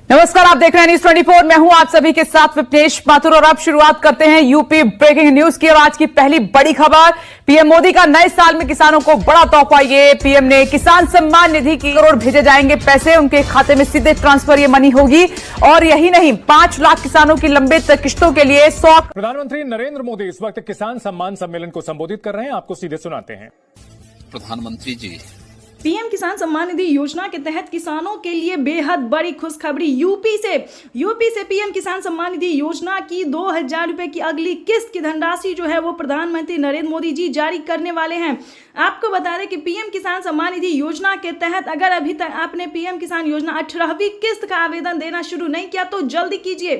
नमस्कार, आप देख रहे हैं न्यूज 24। मैं हूं आप सभी के साथ विपनेश माथुर और अब शुरुआत करते हैं यूपी ब्रेकिंग न्यूज की। और आज की पहली बड़ी खबर, पीएम मोदी का नए साल में किसानों को बड़ा तोहफा। ये पीएम ने किसान सम्मान निधि की करोड़ भेजे जाएंगे पैसे, उनके खाते में सीधे ट्रांसफर ये मनी होगी। और यही नहीं, 5 लाख किसानों की लंबित किश्तों के लिए 100। प्रधानमंत्री नरेंद्र मोदी इस वक्त किसान सम्मान सम्मेलन को संबोधित कर रहे हैं, आपको सीधे सुनाते हैं। प्रधानमंत्री जी, पीएम किसान सम्मान निधि योजना के तहत किसानों के लिए बेहद बड़ी खुशखबरी। यूपी से पीएम किसान सम्मान निधि योजना की 2000 रुपए की अगली किस्त की धनराशि जो है वो प्रधानमंत्री नरेंद्र मोदी जी जारी करने वाले हैं। आपको बता दें कि पीएम किसान सम्मान निधि योजना के तहत अगर अभी तक आपने पीएम किसान योजना 18वीं किस्त का आवेदन देना शुरू नहीं किया तो जल्दी कीजिए,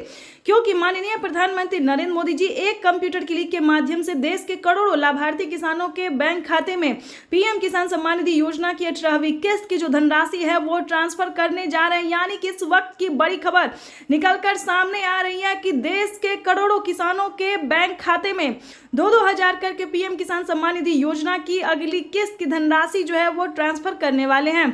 क्योंकि माननीय प्रधानमंत्री नरेंद्र मोदी जी एक कंप्यूटर क्लिक के माध्यम से देश के करोड़ों लाभार्थी किसानों के बैंक खाते में पीएम किसान सम्मान निधि योजना की 18वीं किस्त की जो धनराशि है वो ट्रांसफर करने जा रहे हैं। यानी कि इस वक्त की बड़ी खबर निकलकर सामने आ रही है कि देश के करोड़ों किसानों के बैंक खाते में 2-2 हजार करके पीएम किसान सम्मान निधि योजना की अगली किस्त की धनराशि जो है वो ट्रांसफर करने वाले हैं।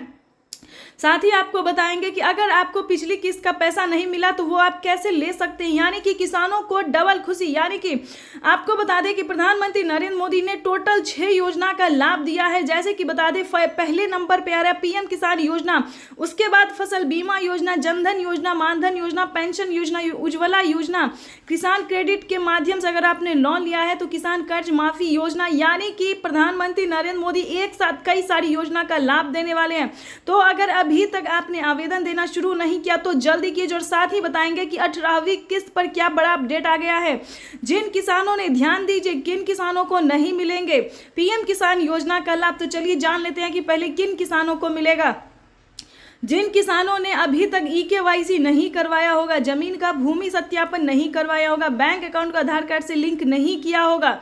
साथ ही आपको बताएंगे कि अगर आपको पिछली किस्त का पैसा नहीं मिला तो वो आप कैसे ले सकते हैं। यानी कि किसानों को डबल खुशी। यानी कि आपको बता दें कि प्रधानमंत्री नरेंद्र मोदी ने टोटल 6 योजना का लाभ दिया है। जैसे कि बता दें, पहले नंबर पे आ रहा है पीएम किसान योजना, उसके बाद फसल बीमा योजना, जनधन योजना, मानधन योजना, पेंशन योजना, उज्ज्वला योजना, किसान क्रेडिट के माध्यम से अगर आपने लोन लिया है तो किसान कर्ज माफी योजना। यानी कि प्रधानमंत्री नरेंद्र मोदी एक साथ कई सारी योजना का लाभ देने वाले हैं। तो अगर अभी तक आपने आवेदन देना शुरू नहीं किया तो जल्दी कीजिए। और साथ ही बताएंगे कि 18वीं किस्त पर क्या बड़ा अपडेट आ गया है। जिन किसानों ने, ध्यान दीजिए, किन किसानों को नहीं मिलेंगे पीएम किसान योजना का लाभ, तो चलिए जान लेते हैं कि पहले किन किसानों को मिलेगा। जिन किसानों ने अभी तक EKYC नहीं करवाया होगा, जमीन का भूमि सत्यापन नहीं करवाया होगा, बैंक अकाउंट को आधार कार्ड से लिंक नहीं किया होगा,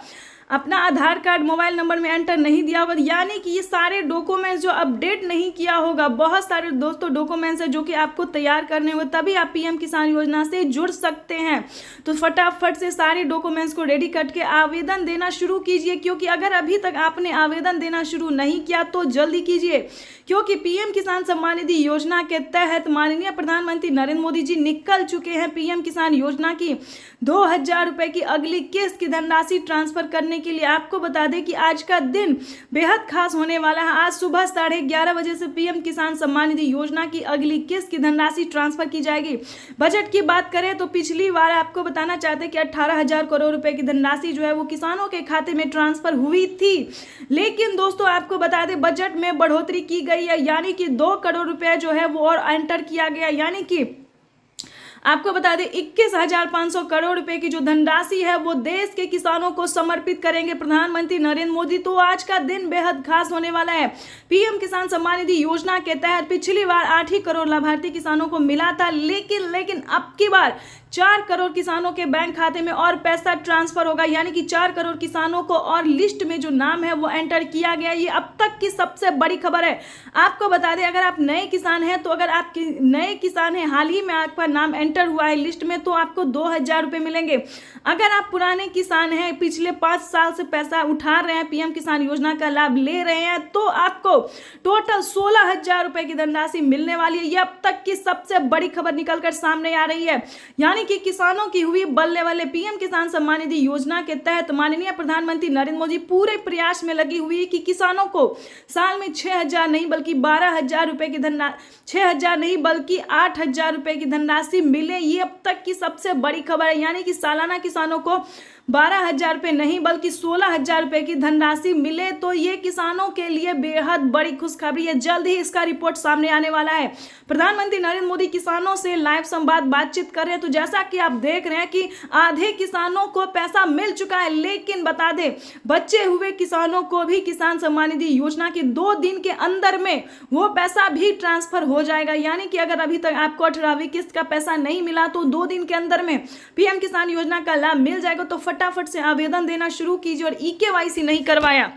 अपना आधार कार्ड मोबाइल नंबर में एंटर नहीं दिया होगा, यानी कि ये सारे डॉक्यूमेंट्स जो अपडेट नहीं किया होगा, बहुत सारे दोस्तों डॉक्यूमेंट्स है जो कि आपको तैयार करने होंगे, तभी आप पीएम किसान योजना से जुड़ सकते हैं। तो फटाफट से सारे डॉक्यूमेंट्स को रेडी करके आवेदन देना शुरू कीजिए, क्योंकि अगर अभी तक आपने आवेदन देना शुरू नहीं किया तो जल्दी कीजिए, क्योंकि पीएम किसान सम्मान निधि योजना के तहत माननीय प्रधानमंत्री नरेंद्र मोदी जी निकल चुके हैं पीएम किसान योजना की 2000 रुपए की अगली किस्त की धनराशि ट्रांसफर करने के लिए। आपको बता दें कि आज का दिन बेहद खास होने वाला है। आज सुबह 11:30 बजे से पीएम किसान सम्मान निधि योजना की अगली किस्त की धनराशि ट्रांसफर की जाएगी। बजट की बात करें तो पिछली बार आपको बताना चाहते हैं कि 18,000 करोड़ रुपए की धनराशि जो है वो किसानों के खाते में ट्रांसफर हुई थी। लेकिन दोस्तों आपको बता दें बजट में बढ़ोतरी की गई है, यानी कि 2 करोड़ रुपए जो है वो और एंटर किया गया। यानी कि आपको बता दें 21,500 करोड़ रुपए की जो धनराशि है वो देश के किसानों को समर्पित करेंगे प्रधानमंत्री नरेंद्र मोदी। तो आज का दिन बेहद खास होने वाला है। पीएम किसान सम्मान निधि योजना के तहत पिछली बार 8 ही करोड़ लाभार्थी किसानों को मिला था, लेकिन अब की बार 4 करोड़ किसानों के बैंक खाते में और पैसा ट्रांसफर होगा। यानी कि 4 करोड़ किसानों को और लिस्ट में जो नाम है वो एंटर किया गया। ये अब तक की सबसे बड़ी खबर है। आपको बता दें, अगर आप नए किसान हैं तो अगर आप नए किसान हैं, हाल ही में आपका नाम एंटर हुआ है लिस्ट में, तो आपको 2000 रुपए मिलेंगे। अगर आप पुराने किसान हैं, पिछले 5 साल से पैसा उठा रहे हैं, पीएम किसान योजना का लाभ ले रहे हैं, तो आपको टोटल 16,000 रुपए की धनराशि मिलने वाली है। ये अब तक की सबसे बड़ी खबर निकलकर सामने आ रही है। यानी कि किसानों की हुई बल्ले वाले पीएम किसान सम्मान निधि योजना के तहत माननीय प्रधानमंत्री नरेंद्र मोदी पूरे प्रयास में लगी हुई है कि किसानों को साल में 6,000 नहीं बल्कि 12,000 रुपए की 6,000 नहीं बल्कि 8,000 रुपए की धनराशि मिले। ये अब तक की सबसे बड़ी खबर है। यानी कि सालाना किसानों को 12,000 रुपए नहीं बल्कि 16,000 रुपए की धनराशि मिले। तो ये किसानों के लिए बेहद बड़ी खुशखबरी है। जल्द ही इसका रिपोर्ट सामने आने वाला है। प्रधानमंत्री नरेंद्र मोदी किसानों से लाइव संवाद बातचीत कर रहे हैं। तो जैसा कि आप देख रहे हैं कि आधे किसानों को पैसा मिल चुका है, लेकिन बता दें बचे हुए किसानों को भी किसान सम्मान निधि योजना की 2 दिन के अंदर में वो पैसा भी ट्रांसफर हो जाएगा। यानी कि अगर अभी तक आपको 18वीं किस्त का पैसा नहीं मिला तो 2 दिन के अंदर में पीएम किसान योजना का लाभ मिल जाएगा। तो फटाफट से आवेदन देना शुरू कीजिए। और EKYC नहीं करवाया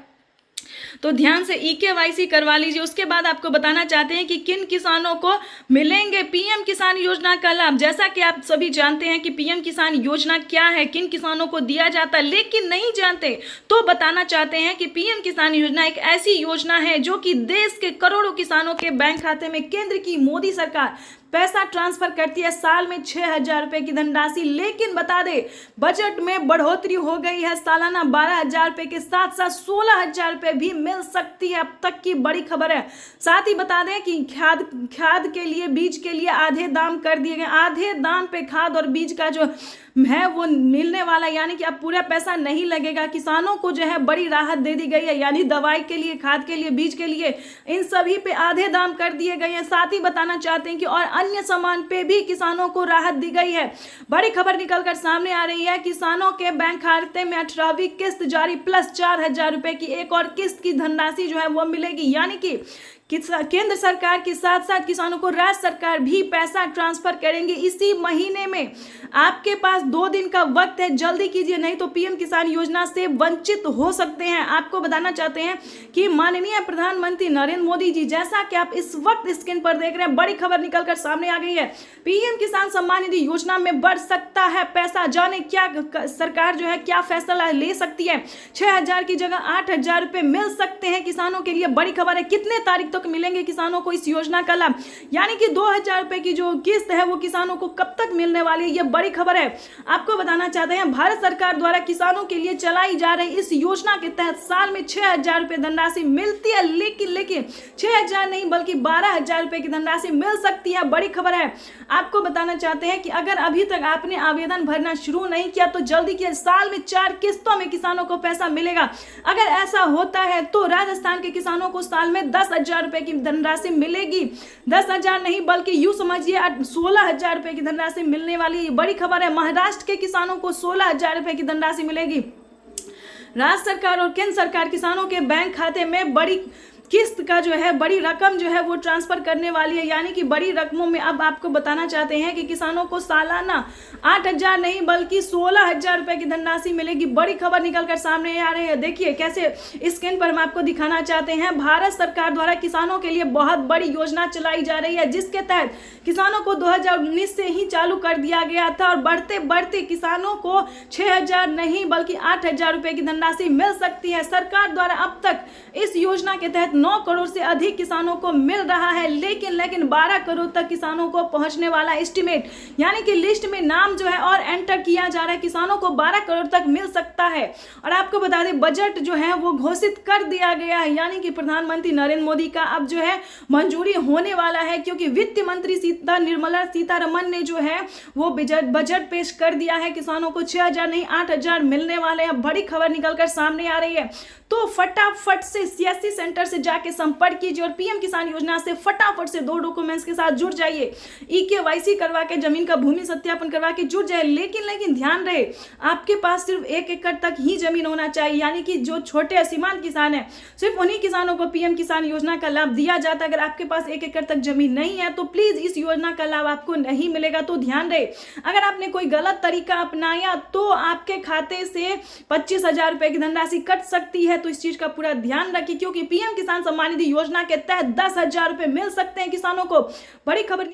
तो ध्यान से EKYC करवा लीजिए। उसके बाद आपको बताना चाहते हैं कि किन किसानों को मिलेंगे पीएम किसान योजना का लाभ। जैसा कि आप सभी जानते हैं कि पीएम किसान योजना क्या है, किन किसानों को दिया जाता है, लेकिन नहीं जानते तो बताना चाहते हैं कि पीएम किसान योजना एक ऐसी योजना है जो कि देश के करोड़ों किसानों के बैंक खाते में केंद्र की मोदी सरकार पैसा ट्रांसफर करती है, साल में 6,000 रुपए की धनराशि। लेकिन बता दे बजट में बढ़ोतरी हो गई है, सालाना 12,000 रुपए के साथ साथ 16,000 रुपए भी मिल सकती है, अब तक की बड़ी खबर है। साथ ही बता दें कि खाद के लिए, बीज के लिए आधे दाम कर दिए गए, आधे दाम पे खाद और बीज का जो है वो मिलने वाला, यानी कि अब पूरा पैसा नहीं लगेगा। किसानों को जो है बड़ी राहत दे दी गई है, यानी दवाई के लिए, खाद के लिए, बीज के लिए, इन सभी पे आधे दाम कर दिए गए हैं। साथ ही बताना चाहते हैं कि और अन्य सामान पे भी किसानों को राहत दी गई है। बड़ी खबर निकलकर सामने आ रही है, किसानों के बैंक खाते में 18वीं किस्त जारी, प्लस 4,000 रुपए की एक और किस्त की धनराशि जो है वो मिलेगी। यानी कि केंद्र सरकार के साथ साथ किसानों को राज्य सरकार भी पैसा ट्रांसफर करेंगे इसी महीने में। आपके पास 2 दिन का वक्त है, जल्दी कीजिए, नहीं तो पीएम किसान योजना से वंचित हो सकते हैं। आपको बताना चाहते हैं कि माननीय प्रधानमंत्री नरेंद्र मोदी जी, जैसा कि आप इस वक्त स्क्रीन पर देख रहे हैं, बड़ी खबर निकलकर सामने आ गई है। पीएम किसान सम्मान निधि योजना में बढ़ सकता है पैसा, जाने क्या सरकार जो है क्या फैसला ले सकती है। 6,000 की जगह 8,000 रुपए मिल सकते हैं किसानों के लिए। बड़ी खबर है, कितने तारीख तक मिलेंगे किसानों को इस योजना का लाभ, यानी कि 2,000 रुपए की जो किस्त है वो किसानों को कब तक मिलने वाली है, ये बड़ी खबर है। आपको बताना चाहते हैं, भारत सरकार द्वारा किसानों के लिए चलाई जा रही इस योजना के तहत साल में 6,000 रुपए धनराशि मिलती है। लेकिन 6,000 नहीं बल्कि 12,000 रुपए की धनराशि मिल सकती है, बड़ी खबर है। आपको बताना चाहते हैं कि अगर अभी तक आपने आवेदन भरना शुरू नहीं किया तो जल्दी किया, साल में 4 किस्तों में किसानों को पैसा मिलेगा। अगर ऐसा होता है तो राजस्थान के किसानों को साल में 10,000 रुपए की धनराशि मिलेगी। 10,000 नहीं बल्कि यूं समझिए 16,000 रुपए की धनराशि मिलने वाली बड़ी खबर है। महाराष्ट्र के किसानों को 16,000 रुपए की धनराशि मिलेगी। राज्य सरकार और केंद्र सरकार किसानों के बैंक खाते में बड़ी किस्त का जो है बड़ी रकम जो है वो ट्रांसफर करने वाली है, यानी कि बड़ी रकमों में अब आपको बताना चाहते हैं कि किसानों को सालाना 8,000 नहीं बल्कि 16,000 रुपए की धनराशि मिलेगी। बड़ी खबर निकलकर सामने आ रही है। देखिए कैसे स्क्रीन पर हम आपको दिखाना चाहते हैं, भारत सरकार द्वारा किसानों के लिए बहुत बड़ी योजना चलाई जा रही है, जिसके तहत किसानों को 2019 से ही चालू कर दिया गया था और बढ़ते बढ़ते किसानों को 6,000 नहीं बल्कि 8,000 रुपए की धनराशि मिल सकती है। सरकार द्वारा अब तक इस योजना के तहत 9 करोड़ से अधिक किसानों को मिल रहा है, लेकिन 12 करोड़ तक किसानों को पहुंचने वाला एस्टिमेट, यानी कि लिस्ट में नाम जो है और एंटर किया जा रहा है, किसानों को 12 करोड़ तक मिल सकता है। और आपको बता दें बजट जो है वो घोषित कर दिया गया है, यानी कि प्रधानमंत्री नरेंद्र मोदी का अब जो है मंजूरी होने वाला है, क्योंकि वित्त मंत्री निर्मला सीतारमन ने जो है वो बजट पेश कर दिया है। किसानों को 6,000 नहीं 8,000 मिलने वाले हैं। बड़ी खबर निकलकर सामने आ रही है, तो फटाफट से सीएससी सेंटर से जाके संपर्क कीजिए और पीएम किसान योजना से फटाफट से 2 डॉक्यूमेंट्स के साथ जुड़ जाइए। ईकेवाईसी करवा के जमीन का भूमि सत्यापन करवा के जुड़ जाए। लेकिन ध्यान रहे, आपके पास सिर्फ 1 एकड़ तक ही जमीन होना चाहिए, यानी कि जो छोटे सीमांत किसान है सिर्फ उन्हीं किसानों को पीएम किसान योजना का लाभ दिया जाता है। अगर आपके पास 1 एकड़ तक जमीन नहीं है तो प्लीज इस योजना का लाभ आपको नहीं मिलेगा। तो ध्यान रहे, अगर आपने कोई गलत तरीका अपनाया तो आपके खाते से 25,000 रुपए की धनराशि कट सकती है। तो इस चीज का पूरा ध्यान रखिए, क्योंकि पीएम किसान सम्मान निधि योजना के तहत 10,000 रुपए मिल सकते हैं किसानों को। बड़ी खबर